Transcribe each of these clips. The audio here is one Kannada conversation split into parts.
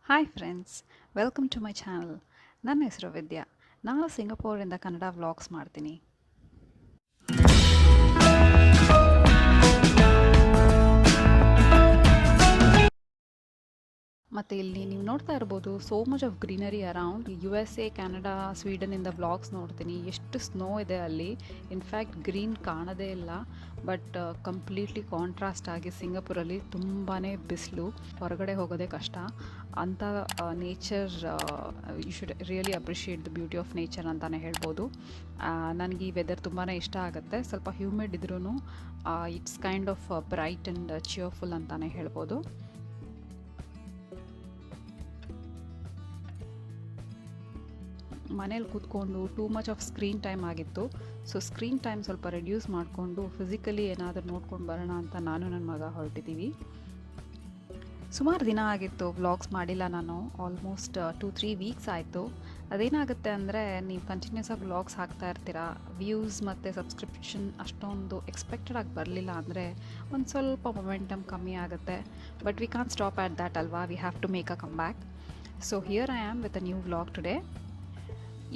Hi friends, welcome to my channel. ನನ್ನ ಹೆಸರು ವಿದ್ಯಾ. ನಾನು ಸಿಂಗಪೂರಿಂದ ಕನ್ನಡ ವ್ಲಾಗ್ಸ್ ಮಾಡ್ತೀನಿ. ಮತ್ತು ಇಲ್ಲಿ ನೀವು ನೋಡ್ತಾ ಇರ್ಬೋದು, so much of greenery around. USA, Canada, ಸ್ವೀಡನಿಂದ ವ್ಲಾಗ್ಸ್ ನೋಡ್ತೀನಿ. ಎಷ್ಟು ಸ್ನೋ ಇದೆ ಅಲ್ಲಿ. ಇನ್ಫ್ಯಾಕ್ಟ್ ಗ್ರೀನ್ ಕಾಣೋದೇ ಇಲ್ಲ. ಬಟ್ ಕಂಪ್ಲೀಟ್ಲಿ ಕಾಂಟ್ರಾಸ್ಟ್ ಆಗಿ ಸಿಂಗಪುರಲ್ಲಿ ತುಂಬಾ ಬಿಸಿಲು, ಹೊರಗಡೆ ಹೋಗೋದೇ ಕಷ್ಟ. ಅಂಥ nature, you should really appreciate the beauty of nature ಅಂತಲೇ ಹೇಳ್ಬೋದು. ನನಗೆ ಈ ವೆದರ್ ತುಂಬಾ ಇಷ್ಟ ಆಗುತ್ತೆ. ಸ್ವಲ್ಪ ಹ್ಯೂಮಿಡ್ ಇದ್ರೂ it's kind of bright and cheerful ಅಂತಲೇ ಹೇಳ್ಬೋದು. ಮನೇಲಿ ಕೂತ್ಕೊಂಡು too much off screen time ಆಗಿತ್ತು. ಸೊ ಸ್ಕ್ರೀನ್ ಟೈಮ್ ಸ್ವಲ್ಪ ರೆಡ್ಯೂಸ್ ಮಾಡಿಕೊಂಡು ಫಿಸಿಕಲಿ ಏನಾದರೂ ನೋಡ್ಕೊಂಡು ಬರೋಣ ಅಂತ ನಾನು ನನ್ನ ಮಗ ಹೊರಟಿದ್ದೀವಿ. ಸುಮಾರು ದಿನ ಆಗಿತ್ತು ವ್ಲಾಗ್ಸ್ ಮಾಡಿಲ್ಲ ನಾನು. ಆಲ್ಮೋಸ್ಟ್ 2-3 ವೀಕ್ಸ್ ಆಯಿತು. ಅದೇನಾಗುತ್ತೆ ಅಂದರೆ, ನೀವು ಕಂಟಿನ್ಯೂಸ್ ಆಗಿ ವ್ಲಾಗ್ಸ್ ಹಾಕ್ತಾ ಇರ್ತೀರಾ, ವ್ಯೂಸ್ ಮತ್ತು ಸಬ್ಸ್ಕ್ರಿಪ್ಷನ್ ಅಷ್ಟೊಂದು ಎಕ್ಸ್ಪೆಕ್ಟೆಡ್ ಆಗಿ ಬರಲಿಲ್ಲ ಅಂದರೆ ಒಂದು ಸ್ವಲ್ಪ ಮೊಮೆಂಟಮ್ ಕಮ್ಮಿ ಆಗುತ್ತೆ. But we can't stop at that ಅಲ್ವಾ, we have to make a come back. So here I am with a new vlog today.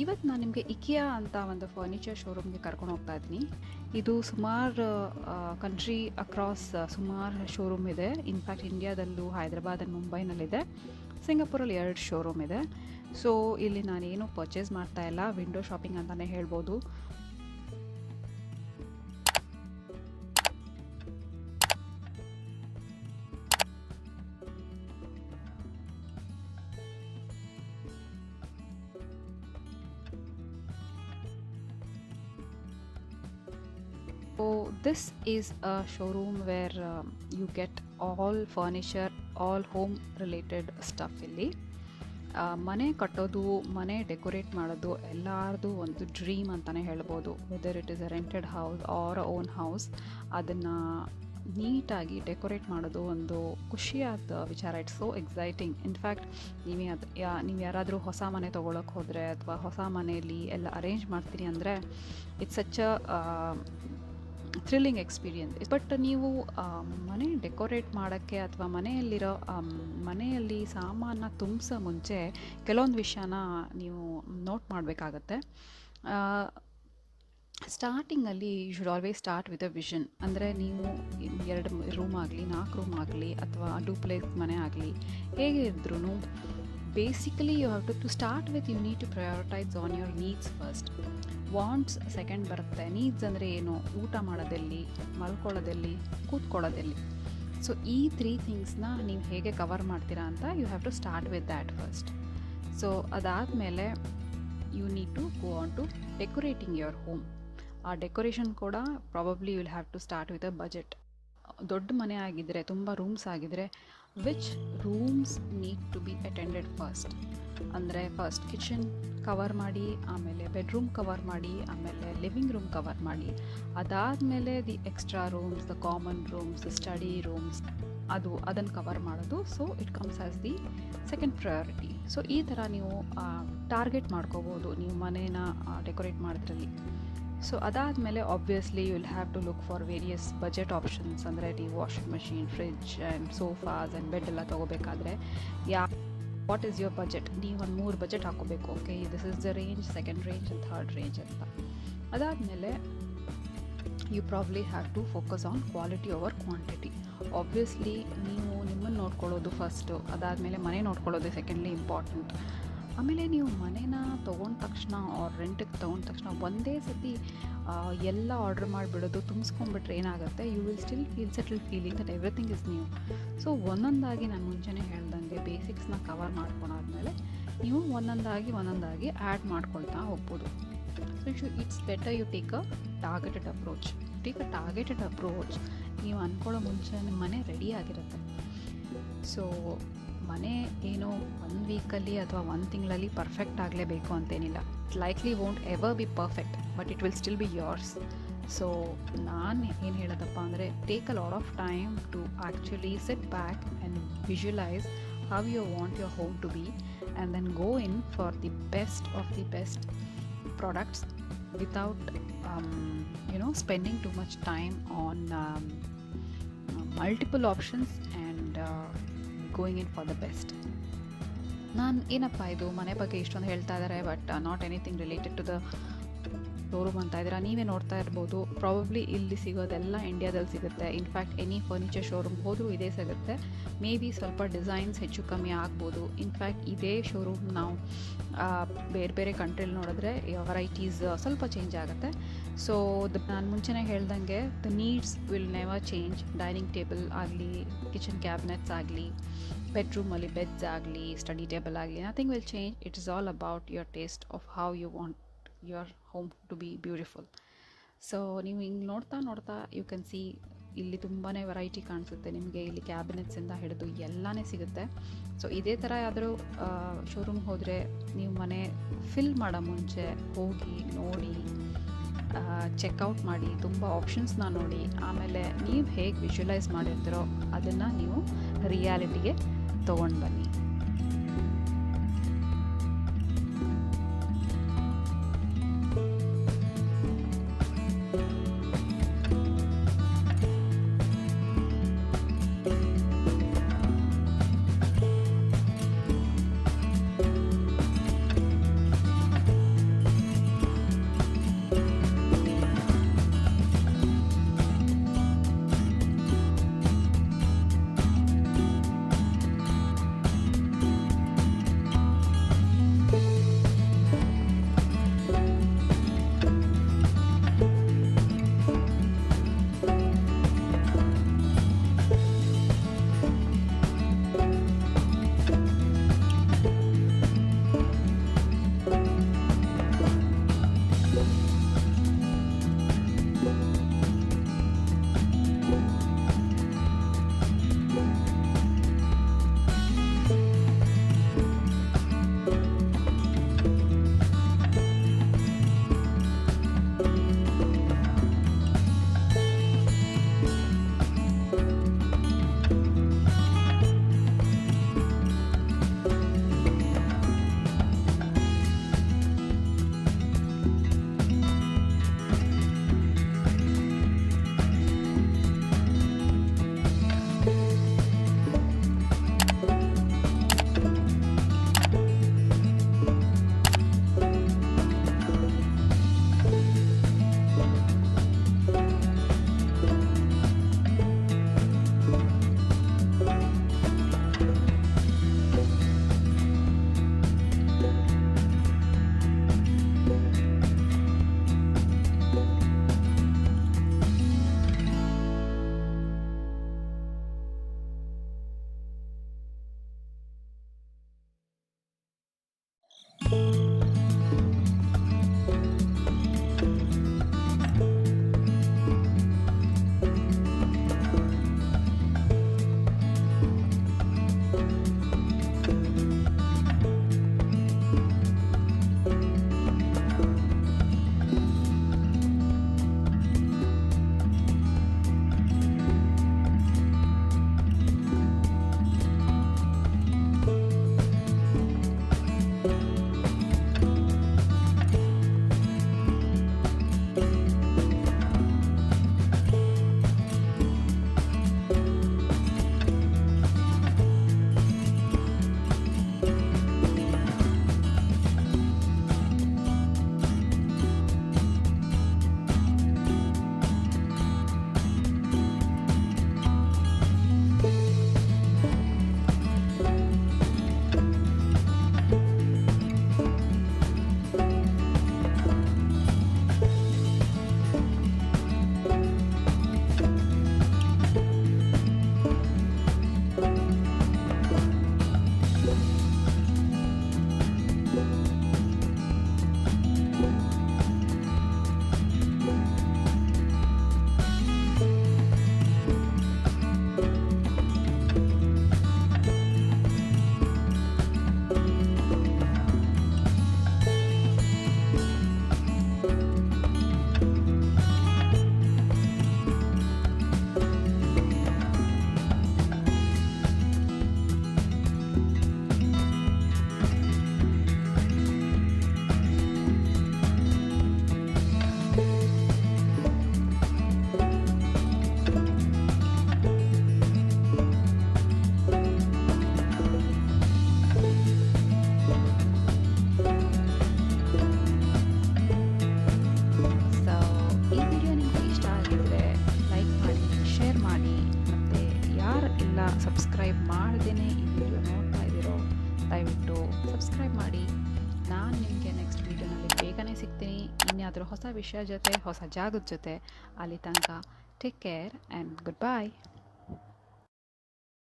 ಇವತ್ತು ನಾನು ನಿಮಗೆ ಇಕಿಯಾ ಅಂತ ಒಂದು ಫರ್ನಿಚರ್ ಶೋರೂಮ್ಗೆ ಕರ್ಕೊಂಡು ಹೋಗ್ತಾ ಇದ್ದೀನಿ. ಇದು ಸುಮಾರು ಕಂಟ್ರಿ ಅಕ್ರಾಸ್ ಸುಮಾರು ಶೋರೂಮ್ ಇದೆ. ಇನ್ಫ್ಯಾಕ್ಟ್ ಇಂಡಿಯಾದಲ್ಲೂ, ಹೈದರಾಬಾದ್ ಆ್ಯಂಡ್ ಮುಂಬೈನಲ್ಲಿದೆ. ಸಿಂಗಪುರಲ್ಲಿ 2 ಶೋರೂಮ್ ಇದೆ. ಸೊ ಇಲ್ಲಿ ನಾನೇನು ಪರ್ಚೇಸ್ ಮಾಡ್ತಾ ಇಲ್ಲ, ವಿಂಡೋ ಶಾಪಿಂಗ್ ಅಂತಲೇ ಹೇಳ್ಬೋದು. So this is a showroom where you get all furniture, all home related stuff ಇಲ್ಲಿ. ಮನೆ ಕಟ್ಟೋದು, ಮನೆ ಡೆಕೋರೇಟ್ ಮಾಡೋದು ಎಲ್ಲರದು ಒಂದು ಡ್ರೀಮ್ ಅಂತಲೇ ಹೇಳ್ಬೋದು. Whether it is a rented house or own house, ಅದನ್ನು ನೀಟಾಗಿ ಡೆಕೋರೇಟ್ ಮಾಡೋದು ಒಂದು ಖುಷಿಯಾದ ವಿಚಾರ. It's so exciting. ಇನ್ಫ್ಯಾಕ್ಟ್ ನೀವು ಯಾರಾದರೂ ಹೊಸ ಮನೆ ತೊಗೊಳಕ್ಕೆ ಹೋದರೆ ಅಥವಾ ಹೊಸ ಮನೆಯಲ್ಲಿ ಎಲ್ಲ ಅರೇಂಜ್ ಮಾಡ್ತೀರಿ ಅಂದರೆ it's such a thrilling experience. But ನೀವು ಮನೆ ಡೆಕೋರೇಟ್ ಮಾಡೋಕ್ಕೆ ಅಥವಾ ಮನೆಯಲ್ಲಿ ಸಾಮಾನ ತುಂಬಿಸೋ ಮುಂಚೆ ಕೆಲವೊಂದು ವಿಷಯನ ನೀವು ನೋಟ್ ಮಾಡಬೇಕಾಗತ್ತೆ. ಸ್ಟಾರ್ಟಿಂಗಲ್ಲಿ you should always start with a vision. ಅಂದರೆ ನೀವು 2 ರೂಮ್ ಆಗಲಿ, 4 ರೂಮ್ ಆಗಲಿ, ಅಥವಾ ಡೂಪ್ಲೆಕ್ಸ್ ಮನೆ ಆಗಲಿ, ಹೇಗೆ ಇದ್ರೂ basically you have to start with, you need to prioritize on your needs first. Wants second ಬರುತ್ತೆ. ನೀಡ್ಸ್ ಅಂದರೆ ಏನು? ಊಟ ಮಾಡೋದಲ್ಲಿ, ಮಲ್ಕೊಳ್ಳೋದಲ್ಲಿ, ಕೂತ್ಕೊಳ್ಳೋದಲ್ಲಿ. ಸೊ ಈ 3 ಥಿಂಗ್ಸ್ನ ನೀವು ಹೇಗೆ ಕವರ್ ಮಾಡ್ತೀರಾ ಅಂತ you have to start with that first. So ಅದಾದಮೇಲೆ you need to go on to decorating your home. ಆ ಡೆಕೋರೇಷನ್ ಕೂಡ probably you will have to start with a budget. ದೊಡ್ಡ ಮನೆ ಆಗಿದ್ದರೆ, ತುಂಬ ರೂಮ್ಸ್ ಆಗಿದ್ದರೆ, which rooms need to be attended first. ಅಂದರೆ ಫಸ್ಟ್ ಕಿಚನ್ ಕವರ್ ಮಾಡಿ, ಆಮೇಲೆ ಬೆಡ್ರೂಮ್ ಕವರ್ ಮಾಡಿ, ಆಮೇಲೆ ಲಿವಿಂಗ್ ರೂಮ್ ಕವರ್ ಮಾಡಿ, ಅದಾದಮೇಲೆ the extra rooms, the common rooms, study rooms, ಅದನ್ನು ಕವರ್ ಮಾಡೋದು. So it comes as the second priority. So ಈ ಥರ ನೀವು ಟಾರ್ಗೆಟ್ ಮಾಡ್ಕೋಬೋದು ನೀವು ಮನೇನ ಡೆಕೋರೇಟ್ ಮಾಡೋದ್ರಲ್ಲಿ. ಸೊ ಅದಾದಮೇಲೆ obviously you will have to look for various budget options. ಅಂದರೆ ನೀವು washing machine, fridge and sofas and bed ಎಲ್ಲ ತೊಗೋಬೇಕಾದ್ರೆ ವಾಟ್ ಈಸ್ ಯುವರ್ ಬಜೆಟ್? ನೀವು ಒಂದು 3 ಬಜೆಟ್ ಹಾಕೋಬೇಕು. Okay, this is the range, second range and third range ಅಂತ. ಅದಾದಮೇಲೆ you probably have to focus on quality over quantity. Obviously ನೀವು ನಿಮ್ಮನ್ನು ನೋಡ್ಕೊಳ್ಳೋದು ಫಸ್ಟು, ಅದಾದಮೇಲೆ ಮನೆ ನೋಡ್ಕೊಳ್ಳೋದು ಸೆಕೆಂಡ್ಲಿ ಇಂಪಾರ್ಟೆಂಟ್. ಆಮೇಲೆ ನೀವು ಮನೇನ ತೊಗೊಂಡ ತಕ್ಷಣ ಆರ್ ರೆಂಟಿಗೆ ತೊಗೊಂಡ ತಕ್ಷಣ ಒಂದೇ ಸತಿ ಎಲ್ಲ ಆರ್ಡ್ರ್ ಮಾಡಿಬಿಡೋದು, ತುಂಬಿಸ್ಕೊಂಡ್ಬಿಟ್ರೆ ಏನಾಗುತ್ತೆ, you will still settle feeling that everything is new. So ಒಂದೊಂದಾಗಿ ನಾನು ಮುಂಚೆನೇ ಹೇಳ್ದಂಗೆ ಬೇಸಿಕ್ಸ್ನ ಕವರ್ ಮಾಡ್ಕೊಂಡಾದ್ಮೇಲೆ ನೀವು ಒಂದೊಂದಾಗಿ ಆ್ಯಡ್ ಮಾಡ್ಕೊಳ್ತಾ ಹೋಗ್ಬೋದು. So it's better you take a targeted approach. ನೀವು ಅಂದ್ಕೊಳ್ಳೋ ಮುಂಚೆ ನಿಮ್ಮ ಮನೆ ರೆಡಿ ಆಗಿರುತ್ತೆ. ಸೊ ಮನೆ ಏನೋ 1 ವೀಕಲ್ಲಿ ಅಥವಾ 1 ತಿಂಗಳಲ್ಲಿ ಪರ್ಫೆಕ್ಟ್ ಆಗಲೇಬೇಕು ಅಂತೇನಿಲ್ಲ. It likely won't ever be perfect, but it will still be yours. So ನಾನು ಏನು ಹೇಳೋದಪ್ಪ ಅಂದರೆ, take a lot of time to actually sit back and visualise how you want your home to be, and then go in for the best of the best products without spending too much time on multiple options and going in for the best. ನಾನು ಏನಪ್ಪ ಇದು ಮನೆ ಬಗ್ಗೆ ಇಷ್ಟೊಂದು ಹೇಳ್ತಾ ಇದ್ದಾರೆ but not anything related to the showroom ಅಂತ ಇದ್ದೀರಾ. ನೀವೇ ನೋಡ್ತಾ ಇರ್ಬೋದು, ಪ್ರಾಬಬ್ಲಿ ಇಲ್ಲಿ ಸಿಗೋದೆಲ್ಲ ಇಂಡಿಯಾದಲ್ಲಿ ಸಿಗುತ್ತೆ. ಇನ್ಫ್ಯಾಕ್ಟ್ ಎನಿ ಫರ್ನಿಚರ್ ಶೋರೂಮ್ ಹೋದರೂ ಇದೇ ಸಿಗುತ್ತೆ. ಮೇ ಬಿ ಸ್ವಲ್ಪ ಡಿಸೈನ್ಸ್ ಹೆಚ್ಚು ಕಮ್ಮಿ ಆಗ್ಬೋದು. ಇನ್ಫ್ಯಾಕ್ಟ್ ಇದೇ ಶೋರೂಮ್ ನಾವು ಬೇರೆ ಬೇರೆ ಕಂಟ್ರಿಲಿ ನೋಡಿದ್ರೆ ವೆರೈಟೀಸ್ ಸ್ವಲ್ಪ ಚೇಂಜ್ ಆಗುತ್ತೆ. ಸೊ ನಾನು ಮುಂಚೆನೇ ಹೇಳ್ದಂಗೆ the needs will never change. Dining table ಆಗಲಿ, ಕಿಚನ್ ಕ್ಯಾಬಿನೆಟ್ಸ್ ಆಗಲಿ, ಬೆಡ್ರೂಮಲ್ಲಿ ಬೆಡ್ಸ್ ಆಗಲಿ, ಸ್ಟಡಿ ಟೇಬಲ್ ಆಗಲಿ, nothing will change. It is all about your taste of how you want your home to be beautiful. So ನೀವು ಹಿಂಗೆ ನೋಡ್ತಾ ನೋಡ್ತಾ ಯು ಕ್ಯಾನ್ ಸಿ ಇಲ್ಲಿ ತುಂಬಾ ವೆರೈಟಿ ಕಾಣಿಸುತ್ತೆ ನಿಮಗೆ. ಇಲ್ಲಿ ಕ್ಯಾಬಿನೆಟ್ಸಿಂದ ಹಿಡಿದು ಎಲ್ಲನೇ ಸಿಗುತ್ತೆ. ಸೊ ಇದೇ ಥರ ಯಾವ್ದಾದ್ರು ಶೋರೂಮ್ ಹೋದರೆ ನೀವು ಮನೆ ಫಿಲ್ ಮಾಡೋ ಮುಂಚೆ ಹೋಗಿ ನೋಡಿ, ಚೆಕ್ಔಟ್ ಮಾಡಿ, ತುಂಬ ಆಪ್ಷನ್ಸ್ನ ನೋಡಿ, ಆಮೇಲೆ ನೀವು ಹೇಗೆ ವಿಜುವಲೈಸ್ ಮಾಡಿರ್ತೀರೋ ಅದನ್ನು ನೀವು ರಿಯಾಲಿಟಿಗೆ ತೊಗೊಂಡು ಬನ್ನಿ. ಇನ್ಯಾವುದಾದ್ರೂ ಹೊಸ ವಿಷಯ ಜೊತೆ ಹೊಸ ಜಾಗದ ಜೊತೆ. ಅಲ್ಲಿ ತನಕ take care and good bye.